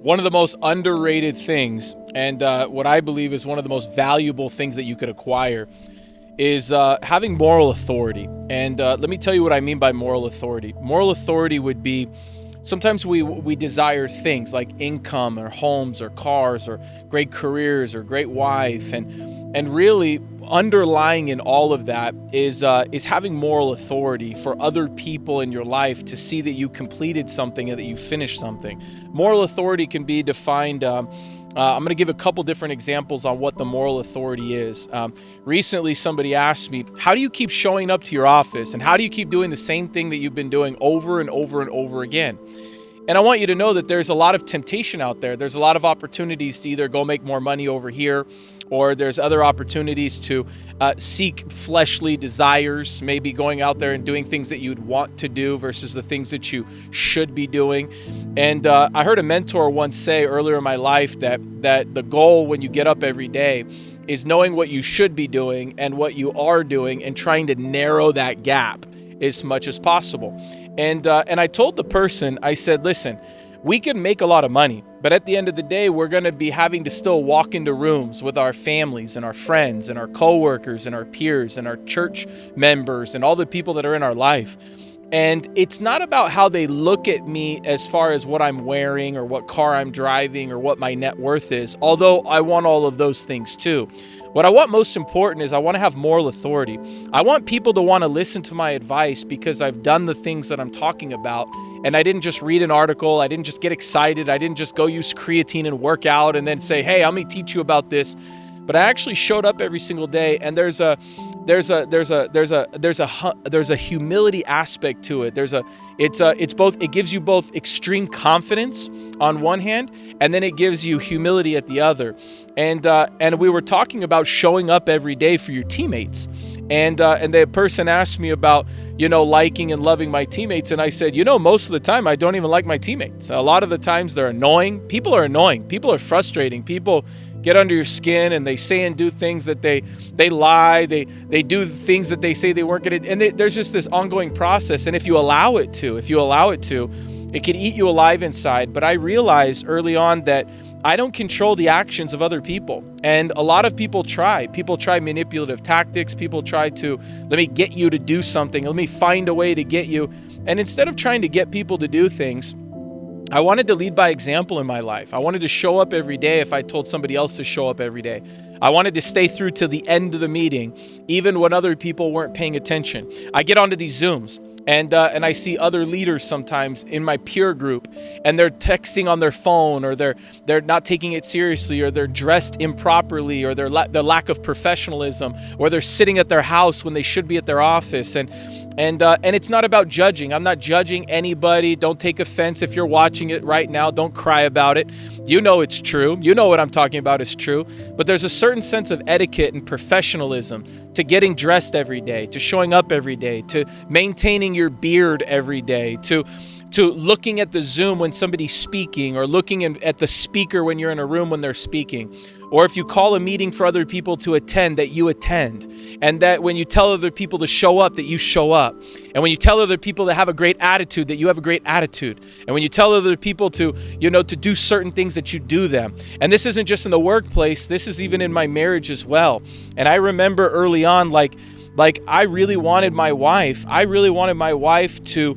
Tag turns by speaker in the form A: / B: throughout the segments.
A: One of the most underrated things, and what I believe is one of the most valuable things that you could acquire, is having moral authority. And let me tell you what I mean by moral authority. Moral authority would be sometimes we desire things like income or homes or cars or great careers or great wife, and really underlying in all of that is having moral authority for other people in your life to see that you completed something and that you finished something. Moral authority can be defined. I'm going to give a couple different examples on what the moral authority is. Recently, somebody asked me, how do you keep showing up to your office? And how do you keep doing the same thing that you've been doing over and over and over again? And I want you to know that there's a lot of temptation out there. There's a lot of opportunities to either go make more money over here, or there's other opportunities to seek fleshly desires, maybe going out there and doing things that you'd want to do versus the things that you should be doing. And I heard a mentor once say earlier in my life that the goal when you get up every day is knowing what you should be doing and what you are doing and trying to narrow that gap as much as possible. And I told the person, I said, listen, we can make a lot of money, but at the end of the day, we're going to be having to still walk into rooms with our families and our friends and our coworkers and our peers and our church members and all the people that are in our life. And it's not about how they look at me as far as what I'm wearing or what car I'm driving or what my net worth is, although I want all of those things too. What I want most important is I want to have moral authority. I want people to want to listen to my advice because I've done the things that I'm talking about. And I didn't just read an article. I didn't just get excited. I didn't just go use creatine and work out and then say, hey, I'm going to teach you about this. But I actually showed up every single day, and there's a humility aspect to it. It gives you both extreme confidence on one hand, and then it gives you humility at the other. And we were talking about showing up every day for your teammates. And the person asked me about, liking and loving my teammates. And I said, most of the time I don't even like my teammates. A lot of the times they're annoying. People are annoying. People are frustrating. People get under your skin and they say and do things that they lie. They do things that they say they weren't going to. And there's just this ongoing process. And if you allow it to, it can eat you alive inside. But I realized early on that I don't control the actions of other people. And a lot of people try. People try manipulative tactics. People try to, let me get you to do something. Let me find a way to get you. And instead of trying to get people to do things, I wanted to lead by example in my life. I wanted to show up every day if I told somebody else to show up every day. I wanted to stay through to the end of the meeting, even when other people weren't paying attention. I get onto these Zooms. And I see other leaders sometimes in my peer group, and they're texting on their phone, or they're not taking it seriously, or they're dressed improperly, or their lack of professionalism, or they're sitting at their house when they should be at their office. And it's not about judging. I'm not judging anybody. Don't take offense if you're watching it right now. Don't cry about it. You know it's true. You know what I'm talking about is true. But there's a certain sense of etiquette and professionalism to getting dressed every day, to showing up every day, to maintaining your beard every day, to looking at the Zoom when somebody's speaking, or looking at the speaker when you're in a room when they're speaking. Or if you call a meeting for other people to attend, that you attend. And that when you tell other people to show up, that you show up. And when you tell other people to have a great attitude, that you have a great attitude. And when you tell other people to do certain things, that you do them. And this isn't just in the workplace. This is even in my marriage as well. And I remember early on, like I really wanted my wife to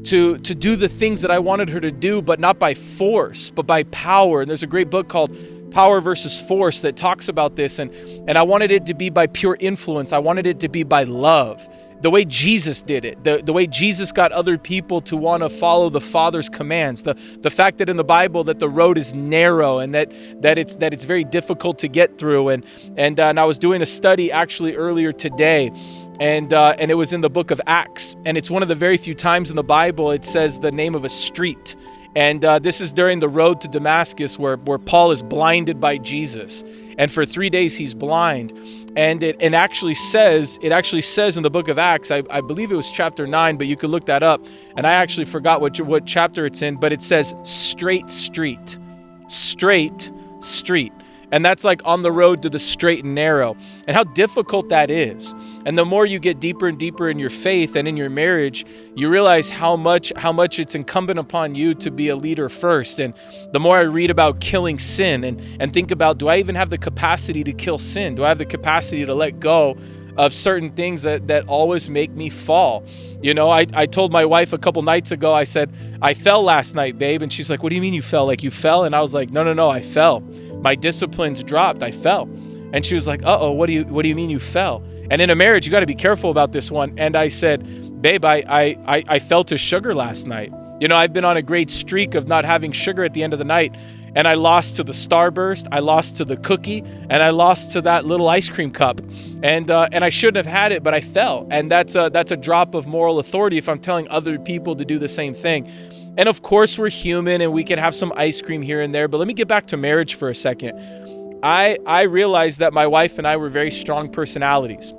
A: do the things that I wanted her to do, but not by force, but by power. And there's a great book called Power versus Force that talks about this. And I wanted it to be by pure influence. I wanted it to be by love, the way Jesus did it, the way Jesus got other people to want to follow the Father's commands. The fact that in the Bible that the road is narrow and that it's very difficult to get through. And I was doing a study actually earlier today. And it was in the book of Acts. And it's one of the very few times in the Bible it says the name of a street. And this is during the road to Damascus where Paul is blinded by Jesus. And for 3 days he's blind. And it actually says in the book of Acts, I believe it was chapter 9, but you could look that up. And I actually forgot what chapter it's in, but it says straight street. Straight street. And that's like on the road to the straight and narrow. And how difficult that is. And the more you get deeper and deeper in your faith and in your marriage, you realize how much it's incumbent upon you to be a leader first. And the more I read about killing sin and think about, do I even have the capacity to kill sin? Do I have the capacity to let go of certain things that always make me fall? You know, I told my wife a couple nights ago, I said, I fell last night, babe. And she's like, what do you mean you fell? Like, you fell? And I was like, no, I fell. My disciplines dropped. I fell. And she was like, what do you mean you fell? And in a marriage, you got to be careful about this one. And I said, babe, I fell to sugar last night. You know, I've been on a great streak of not having sugar at the end of the night. And I lost to the Starburst, I lost to the cookie, and I lost to that little ice cream cup. And I shouldn't have had it, but I fell. And that's a drop of moral authority if I'm telling other people to do the same thing. And of course, we're human and we can have some ice cream here and there. But let me get back to marriage for a second. I realized that my wife and I were very strong personalities.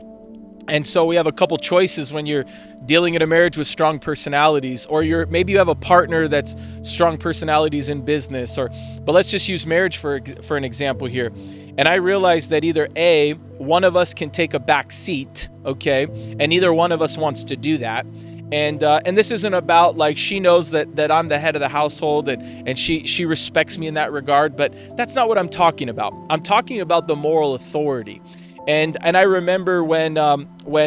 A: And so we have a couple choices when you're dealing in a marriage with strong personalities, or maybe you have a partner that's strong personalities in business, but let's just use marriage for an example here. And I realized that either A, one of us can take a back seat, okay, and neither one of us wants to do that. And this isn't about like she knows that I'm the head of the household and she respects me in that regard, but that's not what I'm talking about. I'm talking about the moral authority. And I remember when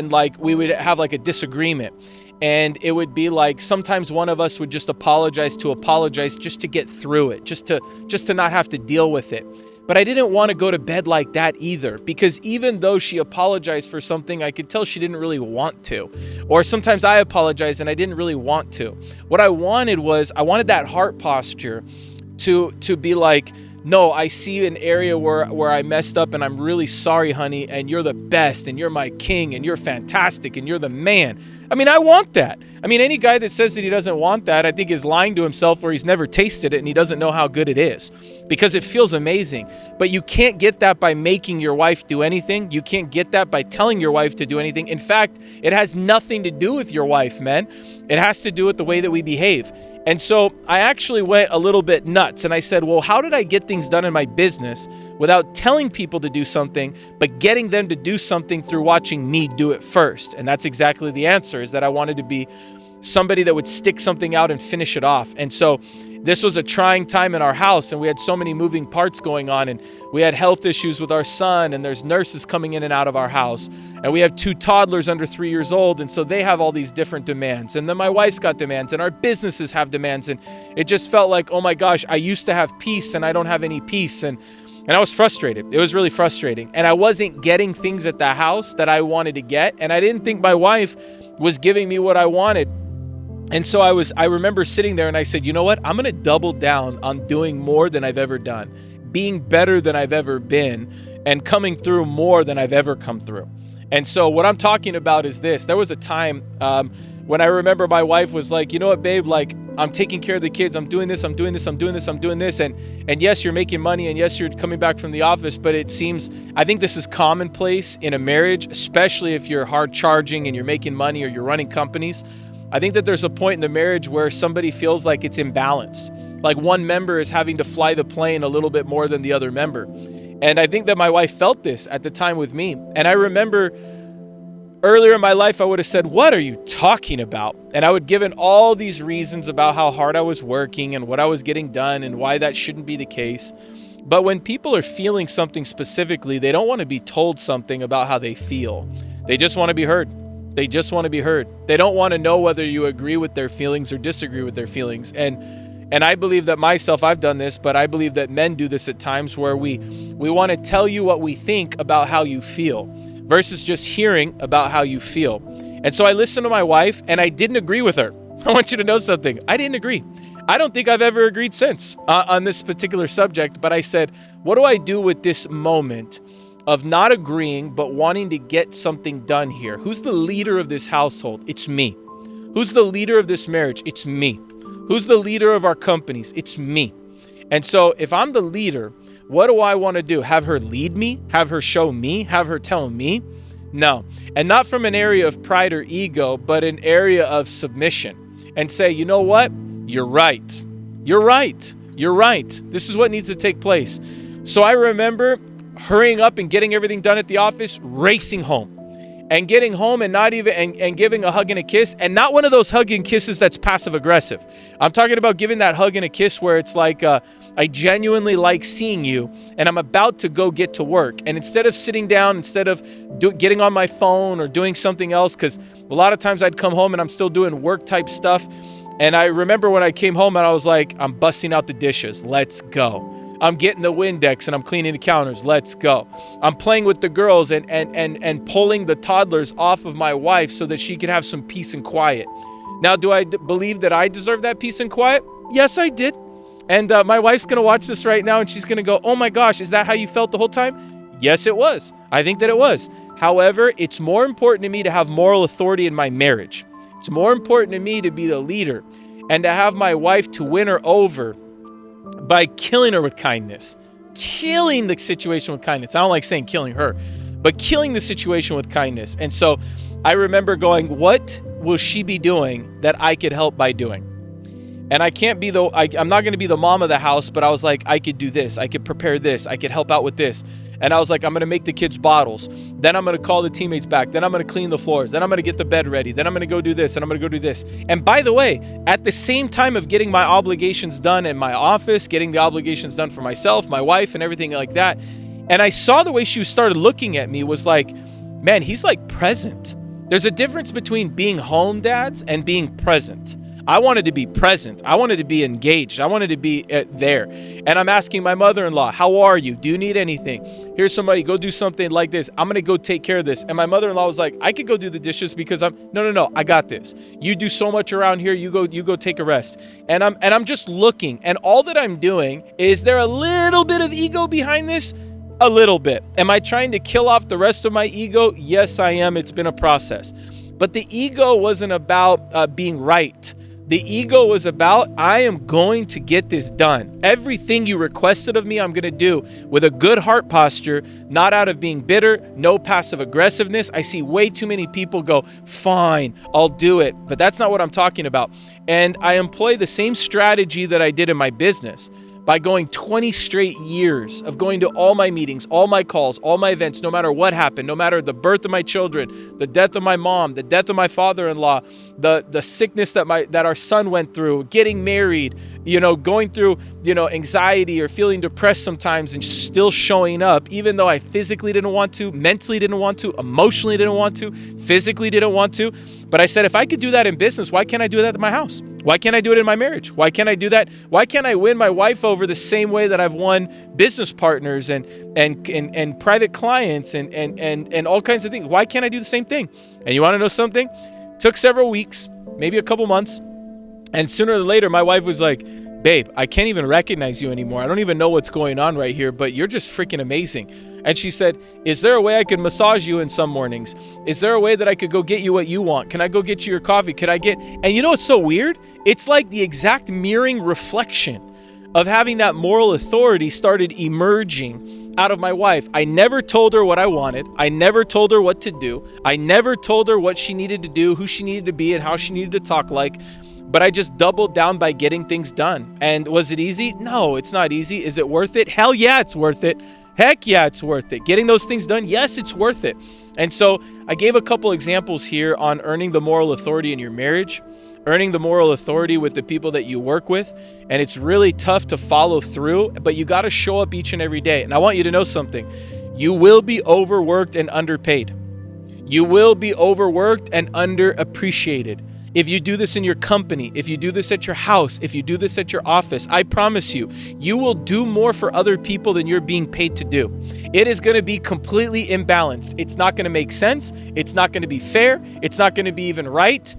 A: like we would have like a disagreement, and it would be like sometimes one of us would just apologize just to get through it, just to not have to deal with it. But I didn't want to go to bed like that either, because even though she apologized for something, I could tell she didn't really want to. Or sometimes I apologized and I didn't really want to. What I wanted that heart posture to be like, no, I see an area where I messed up and I'm really sorry, honey, and you're the best and you're my king and you're fantastic and you're the man. I mean, I want that. I mean, any guy that says that he doesn't want that, I think is lying to himself, or he's never tasted it and he doesn't know how good it is, because it feels amazing. But you can't get that by making your wife do anything. You can't get that by telling your wife to do anything. In fact, it has nothing to do with your wife, man. It has to do with the way that we behave. And so I actually went a little bit nuts and I said, well, how did I get things done in my business without telling people to do something, but getting them to do something through watching me do it first? And that's exactly the answer, is that I wanted to be somebody that would stick something out and finish it off. And so this was a trying time in our house, and we had so many moving parts going on, and we had health issues with our son, and there's nurses coming in and out of our house, and we have 2 toddlers under 3 years old, and so they have all these different demands. And then my wife's got demands, and our businesses have demands, and it just felt like, oh my gosh, I used to have peace and I don't have any peace. And I was frustrated. It was really frustrating. And I wasn't getting things at the house that I wanted to get, and I didn't think my wife was giving me what I wanted. And so I remember sitting there and I said, you know what? I'm going to double down on doing more than I've ever done, being better than I've ever been, and coming through more than I've ever come through. And so what I'm talking about is this. There was a time when I remember my wife was like, you know what, babe, like I'm taking care of the kids. I'm doing this. And yes, you're making money, and yes, you're coming back from the office, but it seems, I think this is commonplace in a marriage, especially if you're hard charging and you're making money or you're running companies. I think that there's a point in the marriage where somebody feels like it's imbalanced. Like one member is having to fly the plane a little bit more than the other member. And I think that my wife felt this at the time with me. And I remember earlier in my life, I would have said, what are you talking about? And I would given all these reasons about how hard I was working and what I was getting done and why that shouldn't be the case. But when people are feeling something specifically, they don't want to be told something about how they feel. They just want to be heard. They just want to be heard. They don't want to know whether you agree with their feelings or disagree with their feelings. And I believe that myself, I've done this, but I believe that men do this at times where we want to tell you what we think about how you feel versus just hearing about how you feel. And so I listened to my wife and I didn't agree with her. I want you to know something. I didn't agree. I don't think I've ever agreed since on this particular subject, but I said, what do I do with this moment of not agreeing, but wanting to get something done here? Who's the leader of this household? It's me. Who's the leader of this marriage? It's me. Who's the leader of our companies? It's me. And so if I'm the leader, what do I want to do? Have her lead me? Have her show me? Have her tell me? No. And not from an area of pride or ego, but an area of submission, and say, you know what? You're right. You're right. You're right. This is what needs to take place. So I remember hurrying up and getting everything done at the office, racing home. and getting home and not even and giving a hug and a kiss, and not one of those hug and kisses that's passive aggressive. I'm talking about giving that hug and a kiss where it's like, I genuinely like seeing you, and I'm about to go get to work. And instead of sitting down, instead of getting on my phone or doing something else, because a lot of times I'd come home and I'm still doing work type stuff. And I remember when I came home and I was like, I'm busting out the dishes. Let's go. I'm getting the Windex and I'm cleaning the counters. Let's go. I'm playing with the girls and pulling the toddlers off of my wife so that she could have some peace and quiet. Now, do I believe that I deserve that peace and quiet? Yes, I did. And my wife's going to watch this right now and she's going to go, oh my gosh, is that how you felt the whole time? Yes, it was. I think that it was. However, it's more important to me to have moral authority in my marriage. It's more important to me to be the leader and to have my wife to win her over by killing her with kindness, killing the situation with kindness. I don't like saying killing her, but killing the situation with kindness. And so I remember going, what will she be doing that I could help by doing? And I can't be I'm not going to be the mom of the house, but I was like, I could do this. I could prepare this. I could help out with this. And I was like, I'm going to make the kids bottles. Then I'm going to call the teammates back. Then I'm going to clean the floors. Then I'm going to get the bed ready. Then I'm going to go do this. And I'm going to go do this. And by the way, at the same time of getting my obligations done in my office, getting the obligations done for myself, my wife, and everything like that. And I saw the way she started looking at me was like, man, he's like present. There's a difference between being home dads and being present. I wanted to be present. I wanted to be engaged. I wanted to be there. And I'm asking my mother-in-law, how are you? Do you need anything? Here's somebody, go do something like this. I'm going to go take care of this. And my mother-in-law was like, I could go do the dishes because no, I got this. You do so much around here. You go take a rest. And I'm just looking. And all that I'm doing, is there a little bit of ego behind this? A little bit. Am I trying to kill off the rest of my ego? Yes, I am. It's been a process. But the ego wasn't about being right. The ego was about, I am going to get this done. Everything you requested of me, I'm going to do with a good heart posture, not out of being bitter, no passive aggressiveness. I see way too many people go, fine, I'll do it. But that's not what I'm talking about. And I employ the same strategy that I did in my business. By going 20 straight years of going to all my meetings, all my calls, all my events, no matter what happened, no matter the birth of my children, the death of my mom, the death of my father-in-law, the sickness that our son went through, getting married, going through, anxiety or feeling depressed sometimes and still showing up, even though I physically didn't want to, mentally didn't want to, emotionally didn't want to, physically didn't want to. But I said, if I could do that in business, why can't I do that in my house? Why can't I do it in my marriage? Why can't I do that? Why can't I win my wife over the same way that I've won business partners and private clients and all kinds of things? Why can't I do the same thing? And you want to know something? Took several weeks, maybe a couple months. And sooner or later, my wife was like, babe, I can't even recognize you anymore. I don't even know what's going on right here, but you're just freaking amazing. And she said, is there a way I could massage you in some mornings? Is there a way that I could go get you what you want? Can I go get you your coffee? And you know what's so weird? It's like the exact mirroring reflection of having that moral authority started emerging out of my wife. I never told her what I wanted. I never told her what to do. I never told her what she needed to do, who she needed to be, and how she needed to talk like. But I just doubled down by getting things done. And was it easy? No, it's not easy. Is it worth it? Hell yeah, it's worth it. Heck yeah, it's worth it. Getting those things done, yes, it's worth it. And so I gave a couple examples here on earning the moral authority in your marriage, earning the moral authority with the people that you work with. And it's really tough to follow through, but you got to show up each and every day. And I want you to know something. You will be overworked and underpaid. You will be overworked and underappreciated. If you do this in your company, if you do this at your house, if you do this at your office, I promise you, you will do more for other people than you're being paid to do. It is going to be completely imbalanced. It's not going to make sense. It's not going to be fair. It's not going to be even right.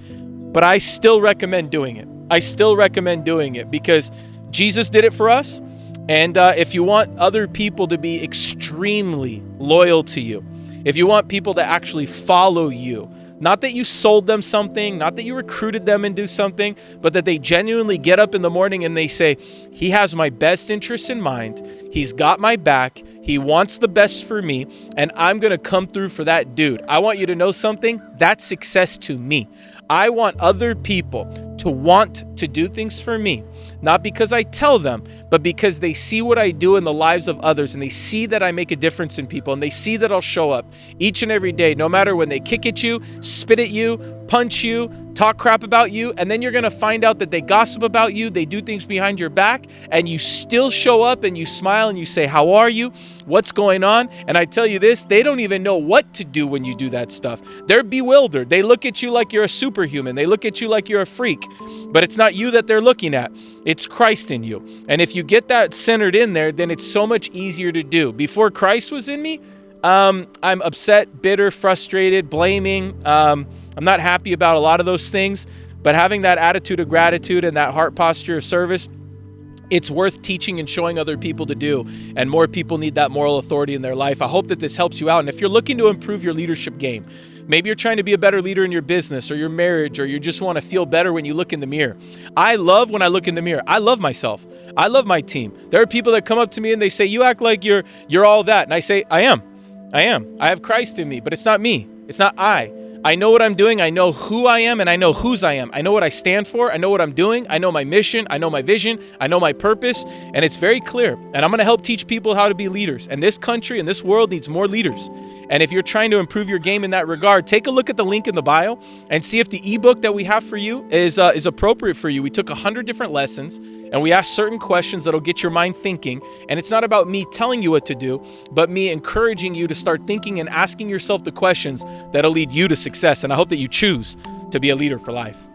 A: But I still recommend doing it. I still recommend doing it because Jesus did it for us. And if you want other people to be extremely loyal to you, if you want people to actually follow you, not that you sold them something, not that you recruited them and do something, but that they genuinely get up in the morning and they say, he has my best interests in mind. He's got my back. He wants the best for me. And I'm going to come through for that dude. I want you to know something. That's success to me. I want other people to want to do things for me, not because I tell them, but because they see what I do in the lives of others, and they see that I make a difference in people, and they see that I'll show up each and every day, no matter when they kick at you, spit at you, punch you, talk crap about you, and then you're going to find out that they gossip about you, they do things behind your back, and you still show up and you smile and you say, how are you? What's going on? And I tell you this, they don't even know what to do when you do that stuff. They're bewildered. They look at you like you're a superhuman. They look at you like you're a freak, but it's not you that they're looking at. It's Christ in you. And if you get that centered in there, then it's so much easier to do. Before Christ was in me, I'm upset, bitter, frustrated, blaming. I'm not happy about a lot of those things, but having that attitude of gratitude and that heart posture of service, it's worth teaching and showing other people to do. And more people need that moral authority in their life. I hope that this helps you out. And if you're looking to improve your leadership game, maybe you're trying to be a better leader in your business or your marriage, or you just want to feel better when you look in the mirror. I love when I look in the mirror. I love myself. I love my team. There are people that come up to me and they say, you act like you're all that. And I say, I am. I have Christ in me, but it's not me. It's not I. I know what I'm doing. I know who I am, and I know whose I am. I know what I stand for. I know what I'm doing. I know my mission. I know my vision. I know my purpose, and it's very clear. And I'm going to help teach people how to be leaders. And this country and this world needs more leaders. And if you're trying to improve your game in that regard, take a look at the link in the bio and see if the ebook that we have for you is appropriate for you. We took 100 different lessons, and we asked certain questions that'll get your mind thinking. And it's not about me telling you what to do, but me encouraging you to start thinking and asking yourself the questions that'll lead you to success. And I hope that you choose to be a leader for life.